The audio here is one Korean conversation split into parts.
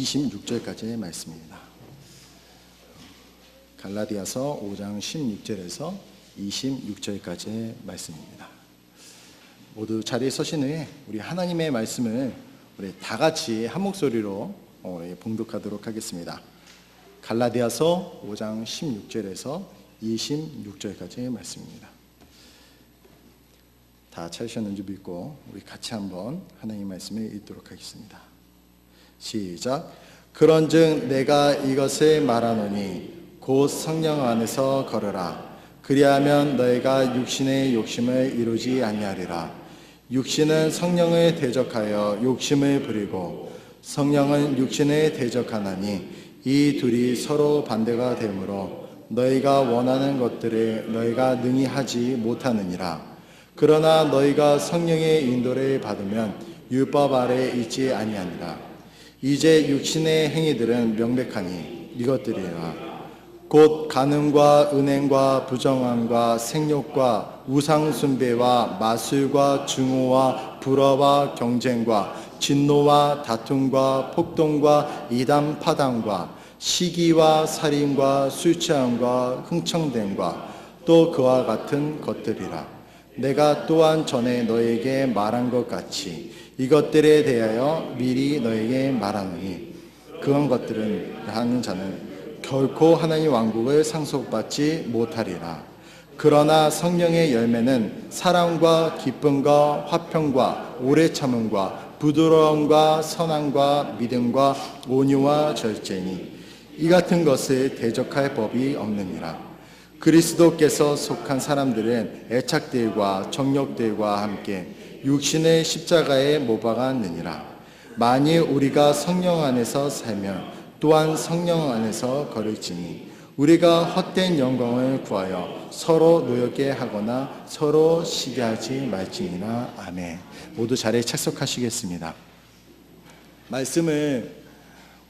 26절까지의 말씀입니다. 갈라디아서 5장 16절에서 26절까지의 말씀입니다. 모두 자리에 서신 후에 우리 하나님의 말씀을 우리 다 같이 한 목소리로 봉독하도록 하겠습니다. 갈라디아서 5장 16절에서 26절까지의 말씀입니다. 다 찾으셨는지 믿고 우리 같이 한번 하나님의 말씀을 읽도록 하겠습니다. 시작. 그런즉 내가 이것을 말하노니 곧 성령 안에서 걸으라. 그리하면 너희가 육신의 욕심을 이루지 아니하리라. 육신은 성령을 대적하여 욕심을 부리고 성령은 육신을 대적하나니 이 둘이 서로 반대가 되므로 너희가 원하는 것들을 너희가 능히 하지 못하느니라. 그러나 너희가 성령의 인도를 받으면 율법 아래 있지 아니하니라. 이제 육신의 행위들은 명백하니 이것들이라. 곧 간음과 은행과 부정함과 생욕과 우상숭배와 마술과 증오와 불화와 경쟁과 진노와 다툼과 폭동과 이단 파당과 시기와 살인과 술취함과 흥청됨과 또 그와 같은 것들이라. 내가 또한 전에 너에게 말한 것 같이 이것들에 대하여 미리 너에게 말하노니 그런 것들은 하는 자는 결코 하나님 왕국을 상속받지 못하리라. 그러나 성령의 열매는 사랑과 기쁨과 화평과 오래 참음과 부드러움과 선함과 믿음과 온유와 절제니 이 같은 것을 대적할 법이 없느니라. 그리스도께서 속한 사람들은 애착들과 정욕들과 함께 육신의 십자가에 못 박았느니라. 만일 우리가 성령 안에서 살면 또한 성령 안에서 걸을지니 우리가 헛된 영광을 구하여 서로 노엽게 하거나 서로 시기하지 말지니라. 아멘. 모두 자리에 착석하시겠습니다. 말씀을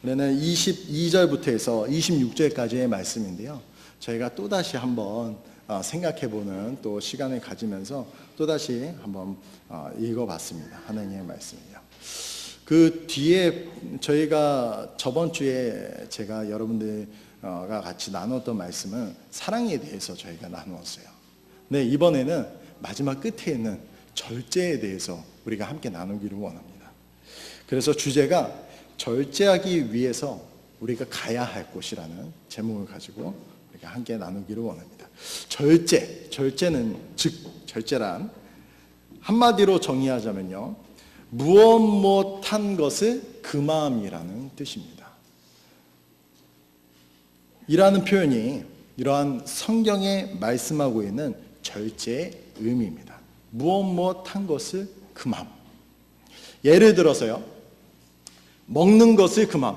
우리는 22절부터 해서 26절까지의 말씀인데요, 저희가 또다시 한번 생각해보는 또 시간을 가지면서 또다시 한번 읽어봤습니다. 하나님의 말씀이요. 그 뒤에 저희가 저번 주에 제가 여러분들과 같이 나눴던 말씀은 사랑에 대해서 저희가 나누었어요. 네, 이번에는 마지막 끝에 있는 절제에 대해서 우리가 함께 나누기를 원합니다. 그래서 주제가 절제하기 위해서 우리가 가야 할 곳이라는 제목을 가지고 우리가 함께 나누기를 원합니다. 절제는 즉 절제란 한마디로 정의하자면요, 무엇 못한 것을 금함이라는 뜻입니다. 이라는 표현이 이러한 성경에 말씀하고 있는 절제의 의미입니다. 무엇 못한 것을 금함. 예를 들어서요, 먹는 것을 금함,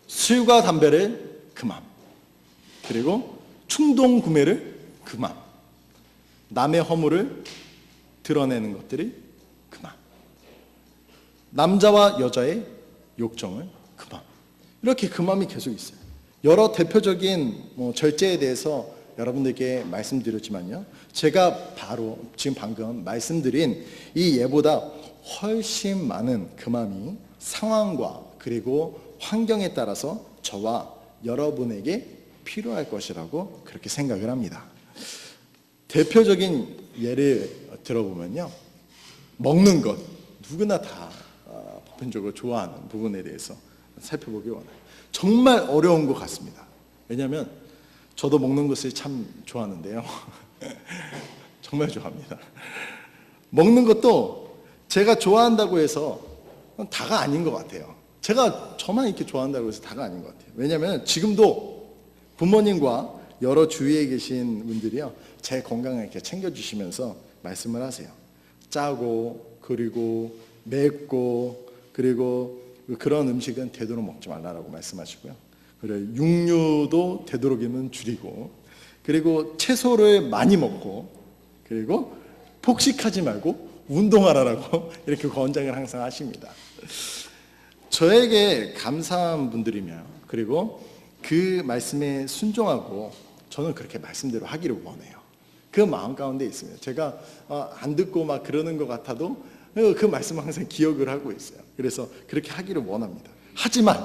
술과 담배를 금함, 그리고 충동 구매를 금함, 남의 허물을 드러내는 것들이 금함, 남자와 여자의 욕정을 금함. 이렇게 금함이 계속 있어요. 여러 대표적인 절제에 대해서 여러분들께 말씀드렸지만요, 제가 바로 지금 방금 말씀드린 이 예보다 훨씬 많은 금함이 상황과 그리고 환경에 따라서 저와 여러분에게 필요할 것이라고 그렇게 생각을 합니다. 대표적인 예를 들어보면요, 먹는 것, 누구나 다 보편적으로 좋아하는 부분에 대해서 살펴보기 원해요. 정말 어려운 것 같습니다. 왜냐하면 저도 먹는 것을 참 좋아하는데요. 정말 좋아합니다. 먹는 것도 제가 좋아한다고 해서 다가 아닌 것 같아요. 제가 저만 이렇게 좋아한다고 해서 다가 아닌 것 같아요. 왜냐하면 지금도 부모님과 여러 주위에 계신 분들이요, 제 건강을 이렇게 챙겨주시면서 말씀을 하세요. 짜고 그리고 맵고 그리고 그런 음식은 되도록 먹지 말라라고 말씀하시고요. 그리고 육류도 되도록이면 줄이고, 그리고 채소를 많이 먹고, 그리고 폭식하지 말고 운동하라라고 이렇게 권장을 항상 하십니다. 저에게 감사한 분들이며 그리고 그 말씀에 순종하고 저는 그렇게 말씀대로 하기를 원해요. 그 마음 가운데 있습니다. 제가 안 듣고 막 그러는 것 같아도 그 말씀을 항상 기억을 하고 있어요. 그래서 그렇게 하기를 원합니다. 하지만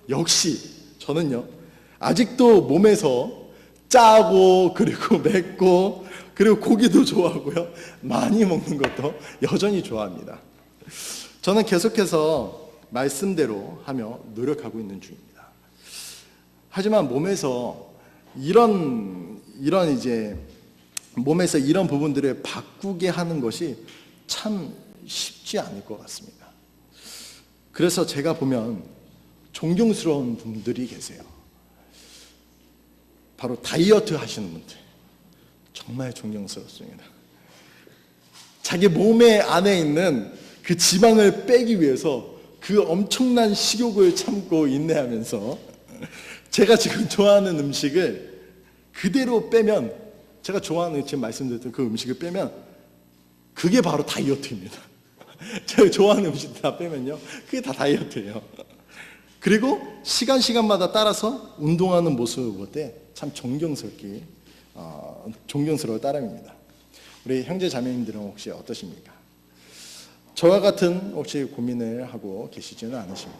역시 저는요, 아직도 몸에서 짜고 그리고 맵고 그리고 고기도 좋아하고요, 많이 먹는 것도 여전히 좋아합니다. 저는 계속해서 말씀대로 하며 노력하고 있는 중입니다. 하지만 몸에서 몸에서 이런 부분들을 바꾸게 하는 것이 참 쉽지 않을 것 같습니다. 그래서 제가 보면 존경스러운 분들이 계세요. 바로 다이어트 하시는 분들. 정말 존경스럽습니다. 자기 몸의 안에 있는 그 지방을 빼기 위해서 그 엄청난 식욕을 참고 인내하면서 제가 지금 좋아하는 음식을 그대로 빼면, 제가 좋아하는, 지금 말씀드렸던 그 음식을 빼면 그게 바로 다이어트입니다. 제가 좋아하는 음식 다 빼면요, 그게 다 다이어트예요. 그리고 시간마다 따라서 운동하는 모습을 볼 때 참 존경스러울 따름입니다. 우리 형제 자매님들은 혹시 어떠십니까? 저와 같은 혹시 고민을 하고 계시지는 않으십니까?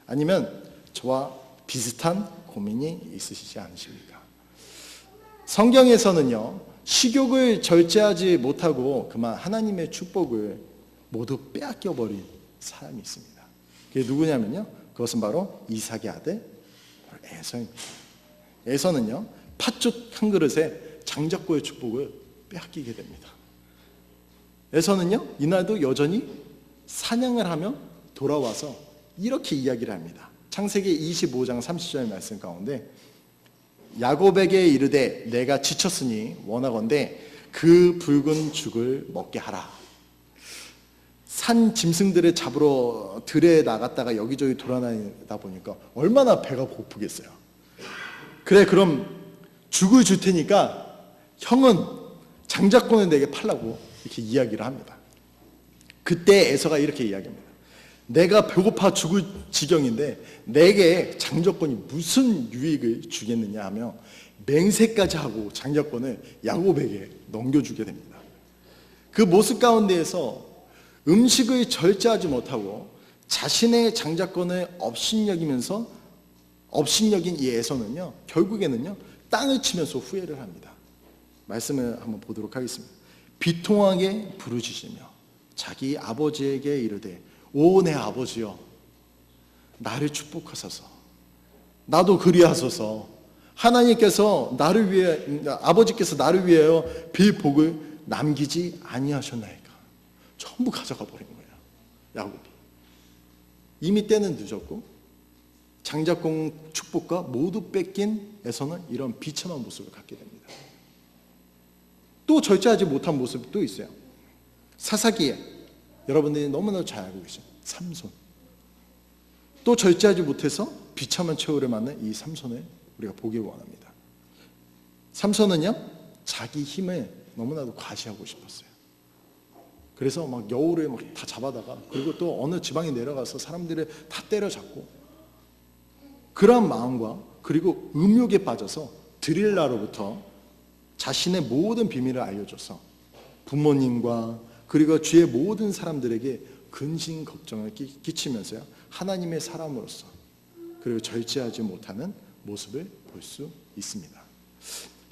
아니면 저와 비슷한 고민이 있으시지 않으십니까? 성경에서는요, 식욕을 절제하지 못하고 그만 하나님의 축복을 모두 빼앗겨버린 사람이 있습니다. 그게 누구냐면요, 그것은 바로 이삭의 아들 에서입니다. 에서는요, 팥죽 한 그릇에 장작고의 축복을 빼앗기게 됩니다. 에서는요, 이날도 여전히 사냥을 하며 돌아와서 이렇게 이야기를 합니다. 창세기 25장 30절 말씀 가운데, 야곱에게 이르되 내가 지쳤으니 원하건대 그 붉은 죽을 먹게 하라. 산 짐승들을 잡으러 들에 나갔다가 여기저기 돌아다니다 보니까 얼마나 배가 고프겠어요. 그래, 그럼 죽을 줄 테니까 형은 장작권을 내게 팔라고 이렇게 이야기를 합니다. 그때 에서가 이렇게 이야기합니다. 내가 배고파 죽을 지경인데 내게 장작권이 무슨 유익을 주겠느냐 하며 맹세까지 하고 장작권을 야곱에게 넘겨주게 됩니다. 그 모습 가운데에서 음식을 절제하지 못하고 자신의 장작권을 업신여긴 이 에서는요, 결국에는요, 땅을 치면서 후회를 합니다. 말씀을 한번 보도록 하겠습니다. 비통하게 부르짖으며 자기 아버지에게 이르되 오 내 아버지여, 나를 축복하소서. 나도 그리하소서. 하나님께서 나를 위해, 아버지께서 나를 위하여 빌 복을 남기지 아니하셨나이까. 전부 가져가 버린 거예요, 야곱이. 이미 때는 늦었고 장작공 축복과 모두 뺏긴 에서는 이런 비참한 모습을 갖게 됩니다. 또 절제하지 못한 모습이 또 있어요. 사사기에, 여러분들이 너무나 잘 알고 계신 삼손. 또 절제하지 못해서 비참한 최후를 맞는 이 삼손을 우리가 보길 원합니다. 삼손은요, 자기 힘을 너무나도 과시하고 싶었어요. 그래서 막 여우를 막 다 잡아다가, 그리고 또 어느 지방에 내려가서 사람들을 다 때려잡고, 그러한 마음과 그리고 음욕에 빠져서 드릴라로부터 자신의 모든 비밀을 알려줘서 부모님과 그리고 주위의 모든 사람들에게 근심 걱정을 끼치면서요, 하나님의 사람으로서 그리고 절제하지 못하는 모습을 볼 수 있습니다.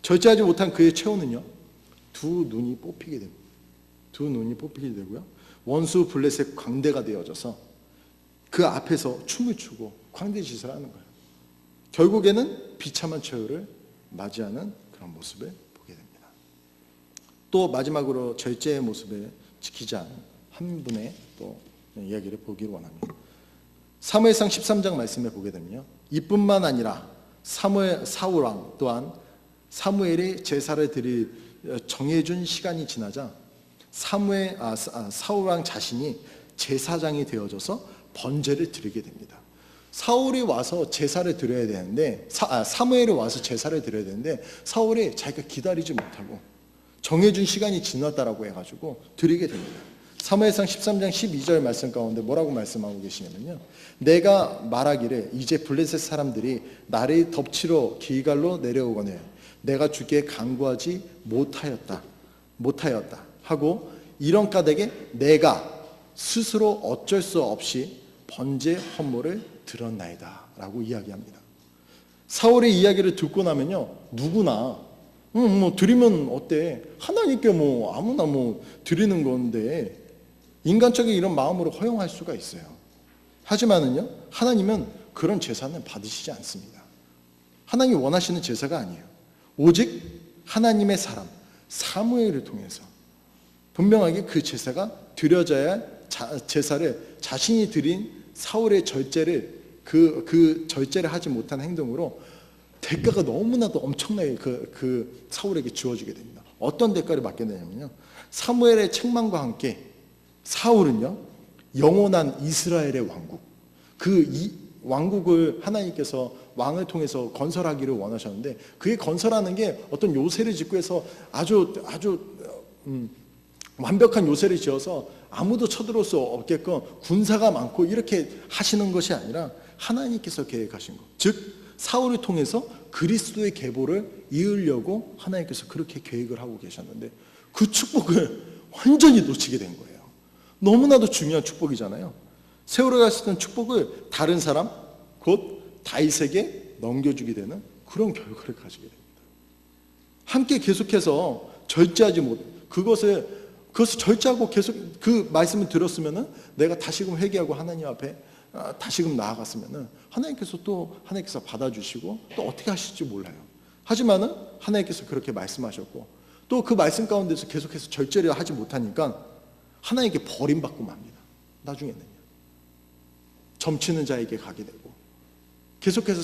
절제하지 못한 그의 최후는요, 두 눈이 뽑히게 됩니다. 두 눈이 뽑히게 되고요, 원수 블레셋 광대가 되어져서 그 앞에서 춤을 추고 광대짓을 하는 거예요. 결국에는 비참한 최후를 맞이하는 그런 모습을 보게 됩니다. 또 마지막으로 절제의 모습을 지키지 않은 한 분의 또 이야기를 보기를 원합니다. 사무엘상 13장 말씀에 보게 되면요, 이뿐만 아니라 사울왕 또한 사무엘이 제사를 드릴 정해준 시간이 지나자 사울왕 자신이 제사장이 되어져서 번제를 드리게 됩니다. 사울이 와서 제사를 드려야 되는데, 사무엘이 와서 제사를 드려야 되는데 사울이 자기가 기다리지 못하고 정해준 시간이 지났다라고 해가지고 드리게 됩니다. 사무엘상 13장 12절 말씀 가운데 뭐라고 말씀하고 계시냐면요, 내가 말하기를 이제 블레셋 사람들이 나를 덮치러 길갈로 내려오거늘 내가 주께 간구하지 못하였다 하고 이런 까닭에 내가 스스로 어쩔 수 없이 번제 헌물을 드렸나이다 라고 이야기합니다. 사울의 이야기를 듣고 나면요, 누구나 뭐 드리면 어때? 하나님께 뭐 아무나 뭐 드리는 건데 인간적인 이런 마음으로 허용할 수가 있어요. 하지만은요, 하나님은 그런 제사는 받으시지 않습니다. 하나님이 원하시는 제사가 아니에요. 오직 하나님의 사람 사무엘을 통해서 분명하게 그 제사가 드려져야 할 제사를 자신이 드린 사울의 절제를 그 절제를 하지 못한 행동으로 대가가 너무나도 엄청나게 그 사울에게 주어지게 됩니다. 어떤 대가를 받게 되냐면요, 사무엘의 책망과 함께 사울은요, 영원한 이스라엘의 왕국, 왕국을 하나님께서 왕을 통해서 건설하기를 원하셨는데, 그게 건설하는 게 어떤 요새를 짓고 해서 아주 완벽한 요새를 지어서 아무도 쳐들어올 수 없게끔 군사가 많고 이렇게 하시는 것이 아니라 하나님께서 계획하신 것, 즉 사울을 통해서 그리스도의 계보를 이으려고 하나님께서 그렇게 계획을 하고 계셨는데 그 축복을 완전히 놓치게 된 거예요. 너무나도 중요한 축복이잖아요. 세월호가 쓰던 축복을 다른 사람, 곧 다윗에게 넘겨주게 되는 그런 결과를 가지게 됩니다. 함께 계속해서 절제하지 그것을 절제하고 계속 그 말씀을 들었으면은 내가 다시금 회개하고 하나님 앞에 다시금 나아갔으면은 하나님께서 받아주시고 또 어떻게 하실지 몰라요. 하지만은 하나님께서 그렇게 말씀하셨고 또 그 말씀 가운데서 계속해서 절제를 하지 못하니까 하나님께 버림받고 맙니다. 나중에는요, 점치는 자에게 가게 되고 계속해서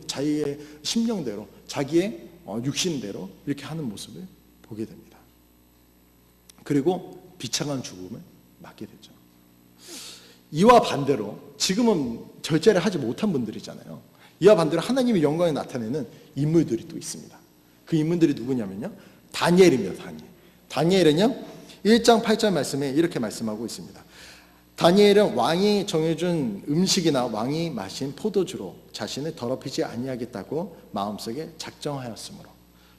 자기의 심령대로, 자기의 육신대로 이렇게 하는 모습을 보게 됩니다. 그리고 비참한 죽음을 맞게 되죠. 이와 반대로 지금은 절제를 하지 못한 분들이잖아요. 이와 반대로 하나님의 영광을 나타내는 인물들이 또 있습니다. 그 인물들이 누구냐면요, 다니엘입니다. 다니엘은요 1장 8절 말씀에 이렇게 말씀하고 있습니다. 다니엘은 왕이 정해준 음식이나 왕이 마신 포도주로 자신을 더럽히지 아니하겠다고 마음속에 작정하였으므로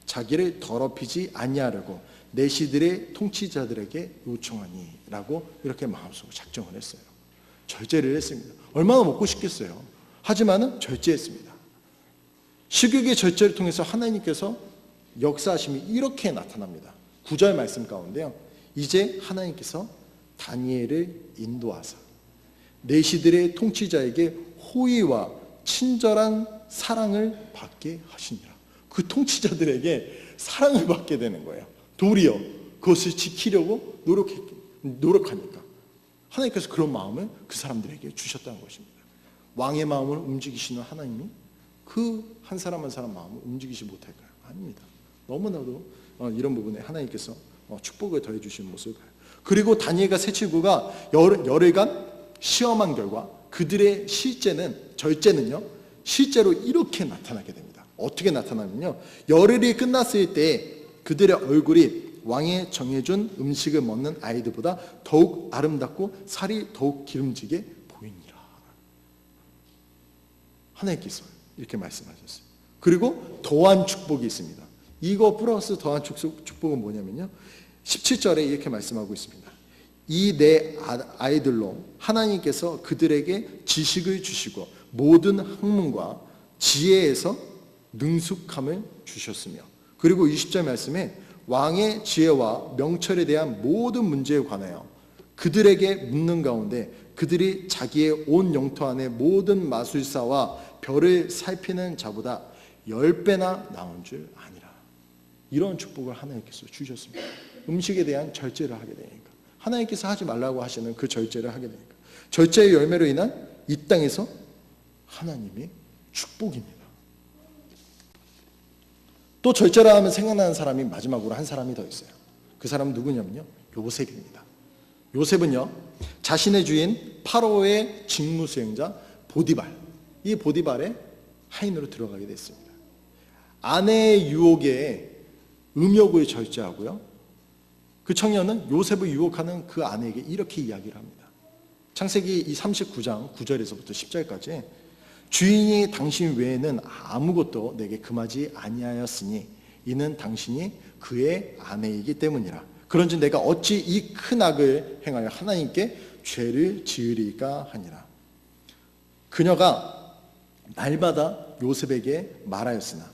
자기를 더럽히지 아니하려고 내시들의 통치자들에게 요청하니 라고 이렇게 마음속으로 작정을 했어요. 절제를 했습니다. 얼마나 먹고 싶겠어요. 하지만은 절제했습니다. 식욕의 절제를 통해서 하나님께서 역사하심이 이렇게 나타납니다. 9절 말씀 가운데요, 이제 하나님께서 다니엘을 인도하사 내시들의 통치자에게 호의와 친절한 사랑을 받게 하시니라. 그 통치자들에게 사랑을 받게 되는 거예요. 도리어 그것을 지키려고 노력하니까 하나님께서 그런 마음을 그 사람들에게 주셨다는 것입니다. 왕의 마음을 움직이시는 하나님이 그 한 사람 한 사람 마음을 움직이지 못할까요? 아닙니다. 너무나도 이런 부분에 하나님께서 축복을 더해 주신 모습을 봐요. 그리고 다니엘과 세 친구가 열흘간 시험한 결과 그들의 절제는요 실제로 이렇게 나타나게 됩니다. 어떻게 나타나면요, 열흘이 끝났을 때 그들의 얼굴이 왕의 정해준 음식을 먹는 아이들보다 더욱 아름답고 살이 더욱 기름지게 보이니라. 하나님께서 이렇게 말씀하셨어요. 그리고 더한 축복이 있습니다. 이거 플러스 더한 축복은 뭐냐면요, 17절에 이렇게 말씀하고 있습니다. 이 내 아이들로 하나님께서 그들에게 지식을 주시고 모든 학문과 지혜에서 능숙함을 주셨으며, 그리고 20절 말씀에 왕의 지혜와 명철에 대한 모든 문제에 관하여 그들에게 묻는 가운데 그들이 자기의 온 영토 안에 모든 마술사와 별을 살피는 자보다 10배나 나온 줄 아니라. 이런 축복을 하나님께서 주셨습니다. 음식에 대한 절제를 하게 되니까, 하나님께서 하지 말라고 하시는 그 절제를 하게 되니까, 절제의 열매로 인한 이 땅에서 하나님의 축복입니다. 또 절제라 하면 생각나는 사람이 마지막으로 한 사람이 더 있어요. 그 사람은 누구냐면요, 요셉입니다. 요셉은요 자신의 주인 파로의 직무 수행자 보디발, 이 보디발의 하인으로 들어가게 됐습니다. 아내의 유혹에 음욕을 절제하고요, 그 청년은 요셉을 유혹하는 그 아내에게 이렇게 이야기를 합니다. 창세기 39장 9절에서부터 10절까지 주인이 당신 외에는 아무것도 내게 금하지 아니하였으니 이는 당신이 그의 아내이기 때문이라. 그런즉 내가 어찌 이 큰 악을 행하여 하나님께 죄를 지으리까 하니라. 그녀가 날마다 요셉에게 말하였으나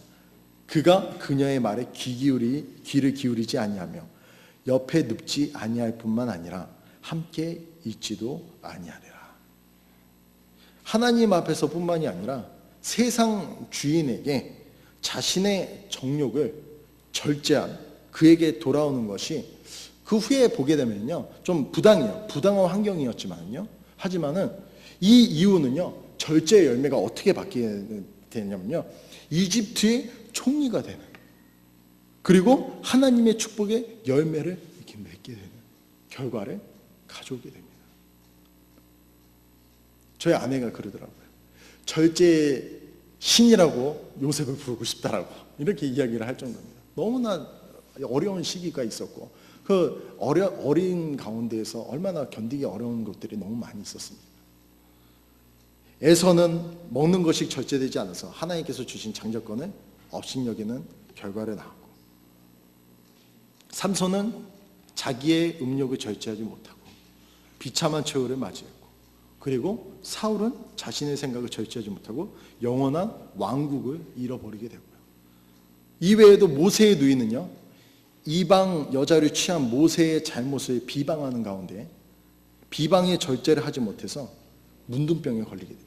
그가 그녀의 말에 귀를 기울이지 아니하며 옆에 눕지 아니할 뿐만 아니라 함께 있지도 아니하리라. 하나님 앞에서 뿐만이 아니라 세상 주인에게 자신의 정욕을 절제한 그에게 돌아오는 것이 그 후에 보게 되면요, 좀 부당한 환경이었지만요, 하지만은 이 이유는요, 절제의 열매가 어떻게 받게 되냐면요, 이집트의 총리가 되는, 그리고 하나님의 축복의 열매를 이렇게 맺게 되는 결과를 가져오게 됩니다. 저희 아내가 그러더라고요. 절제의 신이라고 요셉을 부르고 싶다라고 이렇게 이야기를 할 정도입니다. 너무나 어려운 시기가 있었고 그 어린 가운데에서 얼마나 견디기 어려운 것들이 너무 많이 있었습니다. 에서는 먹는 것이 절제되지 않아서 하나님께서 주신 장자권을 업신여기는 결과를 낳았고, 삼손은 자기의 음욕을 절제하지 못하고 비참한 최후를 맞이했고, 그리고 사울은 자신의 생각을 절제하지 못하고 영원한 왕국을 잃어버리게 되고요. 이외에도 모세의 누이는요, 이방 여자를 취한 모세의 잘못을 비방하는 가운데 비방의 절제를 하지 못해서 문둥병에 걸리게 됩니다.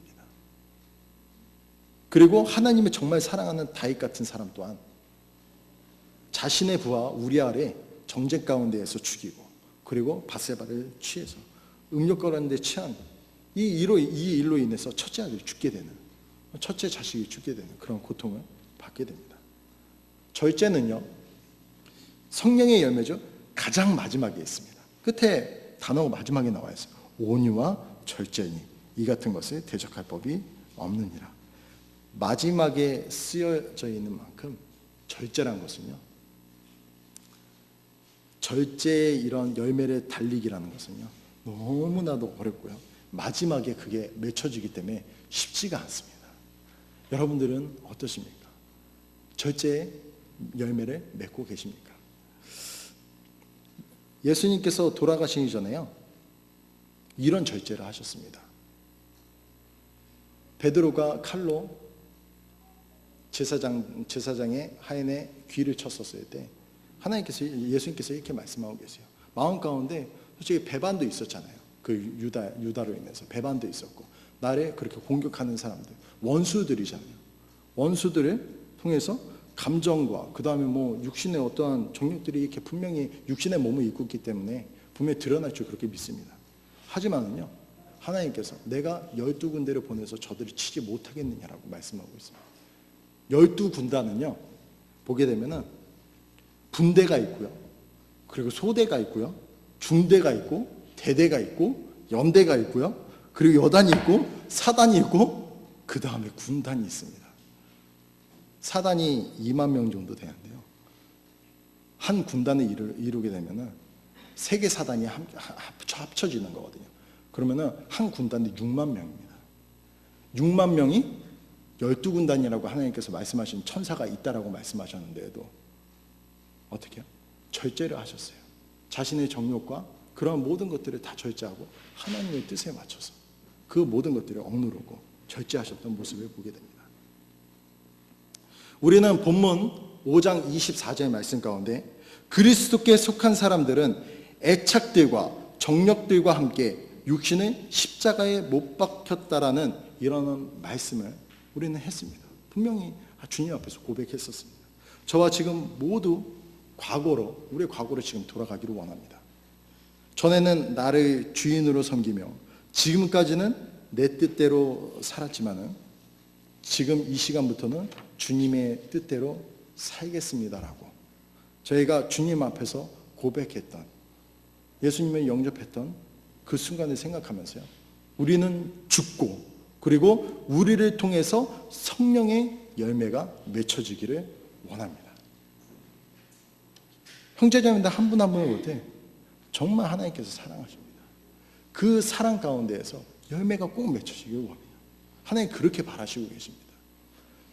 그리고 하나님을 정말 사랑하는 다윗 같은 사람 또한 자신의 부하 우리아를 정쟁 가운데에서 죽이고, 그리고 밧세바를 취해서 음욕 가운데 취한 이 일로 인해서 첫째 아들이 죽게 되는, 첫째 자식이 죽게 되는 그런 고통을 받게 됩니다. 절제는요, 성령의 열매죠. 가장 마지막에 있습니다. 끝에 단어가 마지막에 나와 있어요. 온유와 절제니 이 같은 것을 대적할 법이 없느니라. 마지막에 쓰여져 있는 만큼 절제란 것은요, 절제의 이런 열매를 달리기라는 것은요, 너무나도 어렵고요, 마지막에 그게 맺혀지기 때문에 쉽지가 않습니다. 여러분들은 어떠십니까? 절제의 열매를 맺고 계십니까? 예수님께서 돌아가시기 전에요, 이런 절제를 하셨습니다. 베드로가 칼로 제사장의 하인의 귀를 쳤었을 때 예수님께서 이렇게 말씀하고 계세요. 마음 가운데 솔직히 배반도 있었잖아요. 그 유다로 인해서 배반도 있었고, 나를 그렇게 공격하는 사람들, 원수들이잖아요. 원수들을 통해서 감정과 그 다음에 뭐 육신의 어떠한 정욕들이 이렇게 분명히 육신의 몸을 입고 있기 때문에 분명히 드러날 줄 그렇게 믿습니다. 하지만은요, 하나님께서 내가 12군데를 보내서 저들을 치지 못하겠느냐라고 말씀하고 있습니다. 12군단은요, 보게 되면은 분대가 있고요, 그리고 소대가 있고요, 중대가 있고, 대대가 있고, 연대가 있고요, 그리고 여단이 있고, 사단이 있고, 그 다음에 군단이 있습니다. 사단이 2만 명 정도 되는데요, 한 군단을 이루게 되면은 세 개 사단이 합쳐지는 거거든요. 그러면은 한 군단이 6만 명입니다. 6만 명이 12군단이라고 하나님께서 말씀하신 천사가 있다라고 말씀하셨는데도 어떻게 해요? 절제를 하셨어요. 자신의 정욕과 그런 모든 것들을 다 절제하고 하나님의 뜻에 맞춰서 그 모든 것들을 억누르고 절제하셨던 모습을 보게 됩니다. 우리는 본문 5장 24절 말씀 가운데 그리스도께 속한 사람들은 애착들과 정력들과 함께 육신을 십자가에 못 박혔다라는 이런 말씀을 우리는 했습니다. 분명히 주님 앞에서 고백했었습니다. 저와 지금 모두 우리의 과거로 지금 돌아가기를 원합니다. 전에는 나를 주인으로 섬기며 지금까지는 내 뜻대로 살았지만은 지금 이 시간부터는 주님의 뜻대로 살겠습니다라고 저희가 주님 앞에서 고백했던, 예수님을 영접했던 그 순간을 생각하면서요, 우리는 죽고 그리고 우리를 통해서 성령의 열매가 맺혀지기를 원합니다. 형제자매들 한 분 한 분을 볼 때 정말 하나님께서 사랑하십니다. 그 사랑 가운데에서 열매가 꼭 맺혀지기를 원해요. 하나님 그렇게 바라시고 계십니다.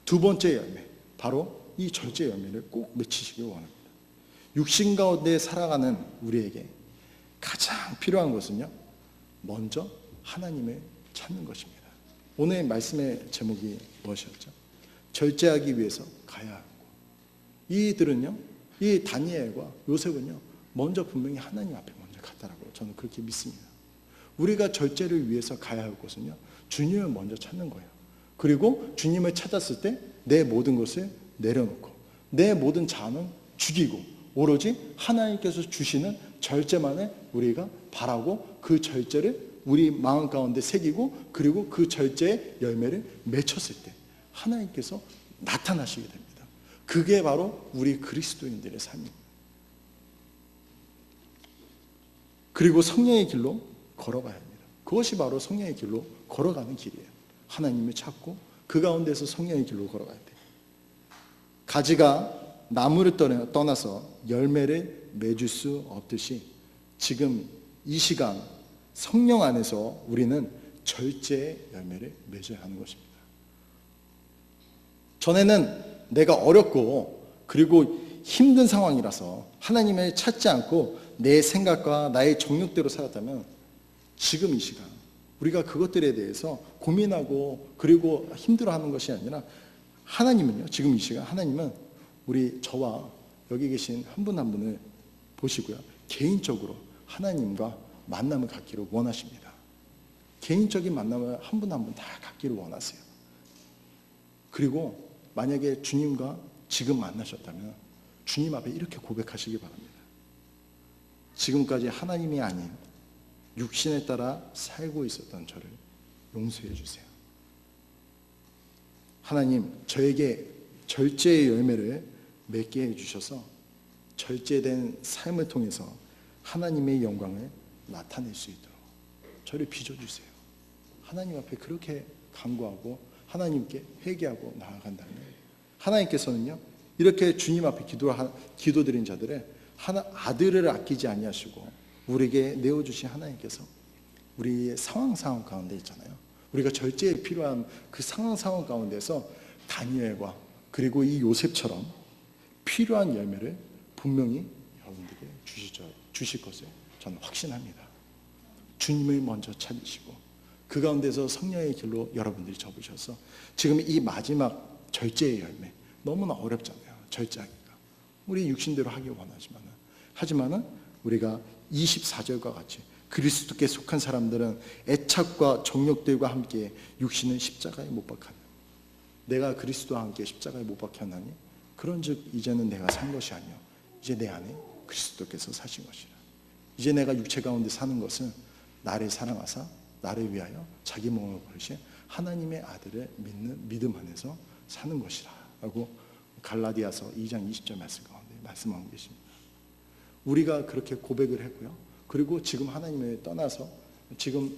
두 번째 열매, 바로 이 절제 열매를 꼭 맺히시길 원합니다. 육신 가운데 살아가는 우리에게 가장 필요한 것은요, 먼저 하나님을 찾는 것입니다. 오늘 말씀의 제목이 무엇이었죠? 절제하기 위해서 가야 하고, 이들은요, 이 다니엘과 요셉은요, 먼저 분명히 하나님 앞에 먼저 갔다라고 저는 그렇게 믿습니다. 우리가 절제를 위해서 가야 할 곳은요, 주님을 먼저 찾는 거예요. 그리고 주님을 찾았을 때 내 모든 것을 내려놓고 내 모든 자아는 죽이고 오로지 하나님께서 주시는 절제만을 우리가 바라고 그 절제를 우리 마음 가운데 새기고 그리고 그 절제의 열매를 맺혔을 때 하나님께서 나타나시게 됩니다. 그게 바로 우리 그리스도인들의 삶입니다. 그리고 성령의 길로 걸어가야 합니다. 그것이 바로 성령의 길로 걸어가는 길이에요. 하나님을 찾고 그 가운데서 성령의 길로 걸어가야 돼요. 가지가 나무를 떠나서 열매를 맺을 수 없듯이 지금 이 시간 성령 안에서 우리는 절제의 열매를 맺어야 하는 것입니다. 전에는 내가 어렵고 그리고 힘든 상황이라서 하나님을 찾지 않고 내 생각과 나의 정욕대로 살았다면 지금 이 시간 우리가 그것들에 대해서 고민하고 그리고 힘들어하는 것이 아니라 하나님은요, 지금 이 시간 하나님은 우리 저와 여기 계신 한 분 한 분을 보시고요, 개인적으로 하나님과 만남을 갖기를 원하십니다. 개인적인 만남을 한 분 한 분 다 갖기를 원하세요. 그리고 만약에 주님과 지금 만나셨다면 주님 앞에 이렇게 고백하시기 바랍니다. 지금까지 하나님이 아닌 육신에 따라 살고 있었던 저를 용서해 주세요. 하나님, 저에게 절제의 열매를 맺게 해주셔서 절제된 삶을 통해서 하나님의 영광을 나타낼 수 있도록 저를 빚어주세요. 하나님 앞에 그렇게 간구하고 하나님께 회개하고 나아간다면 하나님께서는요, 이렇게 주님 앞에 기도드린 자들을 아들을 아끼지 아니하시고 우리에게 내어주신 하나님께서 우리의 상황 가운데 있잖아요. 우리가 절제에 필요한 그 상황 가운데서 다니엘과 그리고 이 요셉처럼 필요한 열매를 분명히 여러분들에게 주실 것을 저는 확신합니다. 주님을 먼저 찾으시고 그 가운데서 성령의 길로 여러분들이 접으셔서 지금 이 마지막 절제의 열매 너무나 어렵잖아요. 절제하기가. 우리 육신대로 하기 하지만은 우리가 24절과 같이 그리스도께 속한 사람들은 애착과 정욕들과 함께 육신은 십자가에 못 박하니 내가 그리스도와 함께 십자가에 못 박혔나니 그런즉 이제는 내가 산 것이 아니요 이제 내 안에 그리스도께서 사신 것이라. 이제 내가 육체 가운데 사는 것은 나를 사랑하사 나를 위하여 자기 몸을 버리신 하나님의 아들을 믿는 믿음 안에서 사는 것이라 라고 갈라디아서 2장 20절 말씀 가운데 말씀하고 계십니다. 우리가 그렇게 고백을 했고요. 그리고 지금 하나님을 떠나서 지금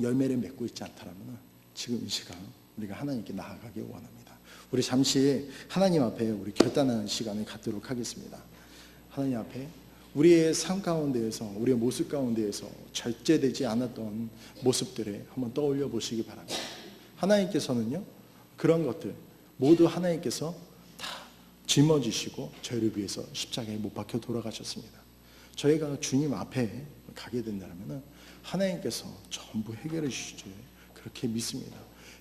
열매를 맺고 있지 않다라면 지금 이 시간 우리가 하나님께 나아가기 원합니다. 우리 잠시 하나님 앞에 우리 결단하는 시간을 갖도록 하겠습니다. 하나님 앞에 우리의 삶 가운데에서 우리의 모습 가운데에서 절제되지 않았던 모습들을 한번 떠올려 보시기 바랍니다. 하나님께서는요, 그런 것들 모두 하나님께서 다 짊어지시고 저희를 위해서 십자가에 못 박혀 돌아가셨습니다. 저희가 주님 앞에 가게 된다면 하나님께서 전부 해결해 주실 줄 그렇게 믿습니다.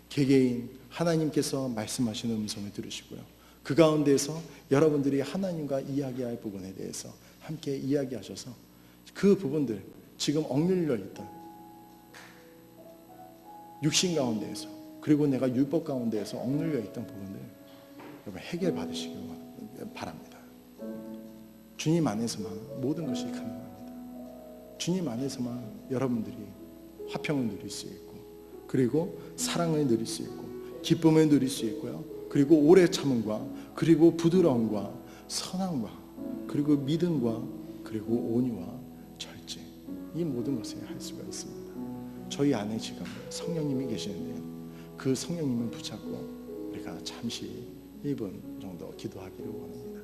개개인 하나님께서 말씀하시는 음성을 들으시고요, 그 가운데에서 여러분들이 하나님과 이야기할 부분에 대해서 함께 이야기하셔서 그 부분들 지금 억눌려 있던 육신 가운데에서 그리고 내가 율법 가운데에서 억눌려 있던 부분들 여러분 해결 받으시길 바랍니다. 주님 안에서만 모든 것이 가능합니다. 주님 안에서만 여러분들이 화평을 누릴 수 있고 그리고 사랑을 누릴 수 있고 기쁨을 누릴 수 있고요, 그리고 오래 참음과 그리고 부드러움과 선함과 그리고 믿음과 그리고 온유와 절제, 이 모든 것을 할 수가 있습니다. 저희 안에 지금 성령님이 계시는데요, 그 성령님을 붙잡고 우리가 잠시 1분 정도 기도하기를 원합니다.